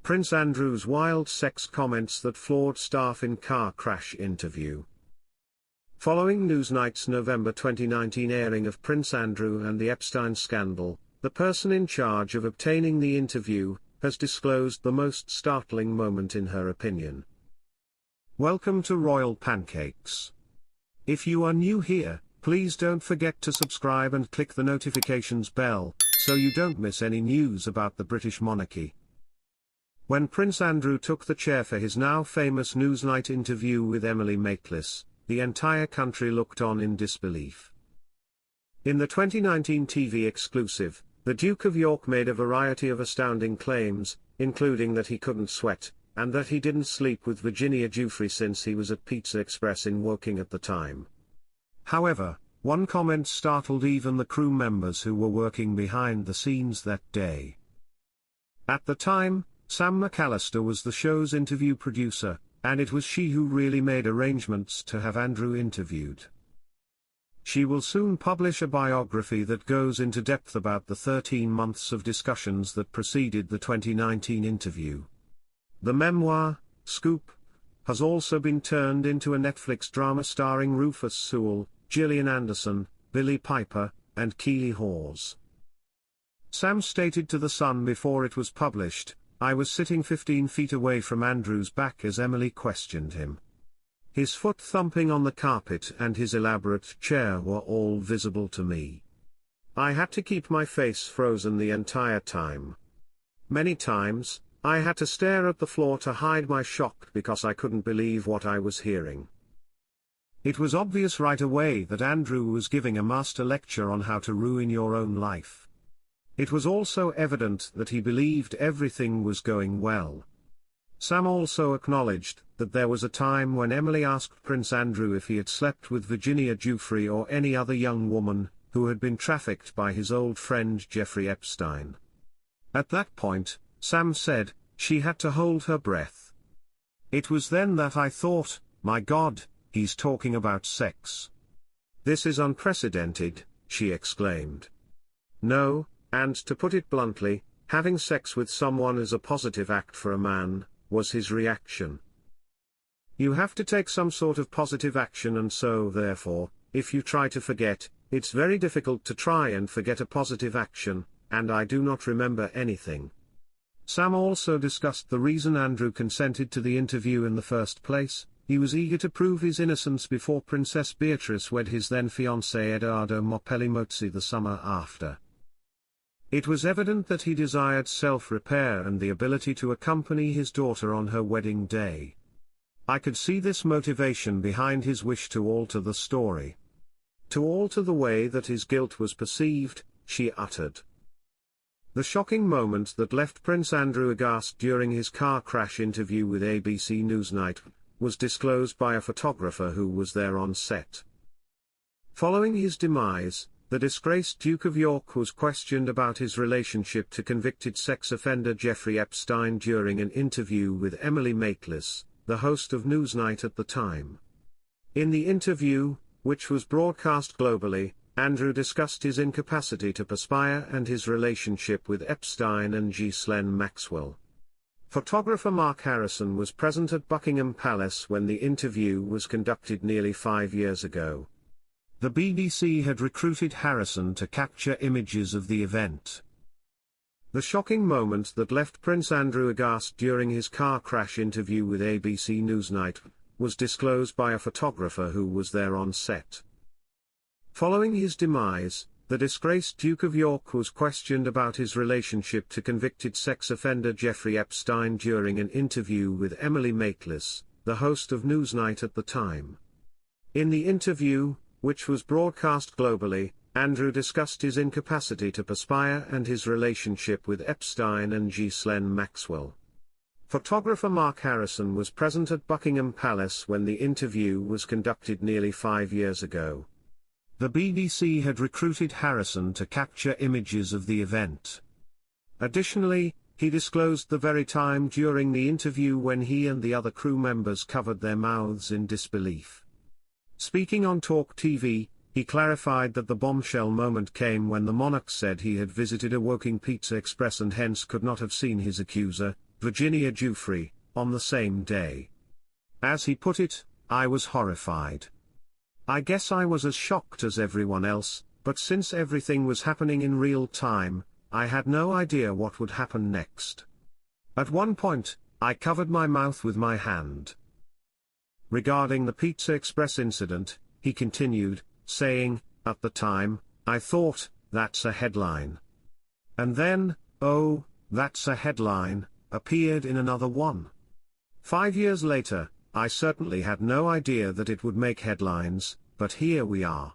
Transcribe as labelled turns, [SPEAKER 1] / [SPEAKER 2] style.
[SPEAKER 1] Prince Andrew's wild sex comments that floored staff in car crash interview. Following Newsnight's November 2019 airing of Prince Andrew and the Epstein Scandal, the person in charge of obtaining the interview has disclosed the most startling moment in her opinion. Welcome to Royal Pancakes. If you are new here, please don't forget to subscribe and click the notifications bell, so you don't miss any news about the British monarchy. When Prince Andrew took the chair for his now famous Newsnight interview with Emily Maitlis, the entire country looked on in disbelief. In the 2019 TV exclusive, the Duke of York made a variety of astounding claims, including that he couldn't sweat, and that he didn't sleep with Virginia Giuffre since he was at Pizza Express in Woking at the time. However, one comment startled even the crew members who were working behind the scenes that day. At the time, Sam McAlister was the show's interview producer, and it was she who really made arrangements to have Andrew interviewed. She will soon publish a biography that goes into depth about the 13 months of discussions that preceded the 2019 interview. The memoir, Scoop, has also been turned into a Netflix drama starring Rufus Sewell, Gillian Anderson, Billie Piper, and Keeley Hawes. Sam stated to The Sun before it was published, "I was sitting 15 feet away from Andrew's back as Emily questioned him. His foot thumping on the carpet and his elaborate chair were all visible to me. I had to keep my face frozen the entire time. Many times, I had to stare at the floor to hide my shock because I couldn't believe what I was hearing." It was obvious right away that Andrew was giving a master lecture on how to ruin your own life. It was also evident that he believed everything was going well. Sam also acknowledged that there was a time when Emily asked Prince Andrew if he had slept with Virginia Giuffre or any other young woman who had been trafficked by his old friend Jeffrey Epstein. At that point, Sam said, she had to hold her breath. "It was then that I thought, my God, he's talking about sex. This is unprecedented," she exclaimed. No, and to put it bluntly, having sex with someone is a positive act for a man, was his reaction. You have to take some sort of positive action, and so therefore, if you try to forget, it's very difficult to try and forget a positive action, and I do not remember anything. Sam also discussed the reason Andrew consented to the interview in the first place. He was eager to prove his innocence before Princess Beatrice wed his then-fiancé Edoardo Mopelli-Mozzi the summer after. It was evident that he desired self-repair and the ability to accompany his daughter on her wedding day. I could see this motivation behind his wish to alter the story. To alter the way that his guilt was perceived, she uttered. The shocking moment that left Prince Andrew aghast during his car crash interview with ABC Newsnight was disclosed by a photographer who was there on set. Following his demise, the disgraced Duke of York was questioned about his relationship to convicted sex offender Jeffrey Epstein during an interview with Emily Maitlis, the host of Newsnight at the time. In the interview, which was broadcast globally, Andrew discussed his incapacity to perspire and his relationship with Epstein and Ghislaine Maxwell. Photographer Mark Harrison was present at Buckingham Palace when the interview was conducted nearly 5 years ago. The BBC had recruited Harrison to capture images of the event. The shocking moment that left Prince Andrew aghast during his car crash interview with ABC Newsnight was disclosed by a photographer who was there on set. Following his demise, the disgraced Duke of York was questioned about his relationship to convicted sex offender Jeffrey Epstein during an interview with Emily Maitlis, the host of Newsnight at the time. In the interview, which was broadcast globally, Andrew discussed his incapacity to perspire and his relationship with Epstein and Ghislaine Maxwell. Photographer Mark Harrison was present at Buckingham Palace when the interview was conducted nearly 5 years ago. The BBC had recruited Harrison to capture images of the event. Additionally, he disclosed the very time during the interview when he and the other crew members covered their mouths in disbelief. Speaking on Talk TV, he clarified that the bombshell moment came when the monarch said he had visited a Woking Pizza Express and hence could not have seen his accuser, Virginia Giuffre, on the same day. As he put it, I was horrified. I guess I was as shocked as everyone else, but since everything was happening in real time, I had no idea what would happen next. At one point, I covered my mouth with my hand. Regarding the Pizza Express incident, he continued, saying, "At the time, I thought, that's a headline. And then, oh, that's a headline, appeared in another one. 5 years later, I certainly had no idea that it would make headlines, but here we are."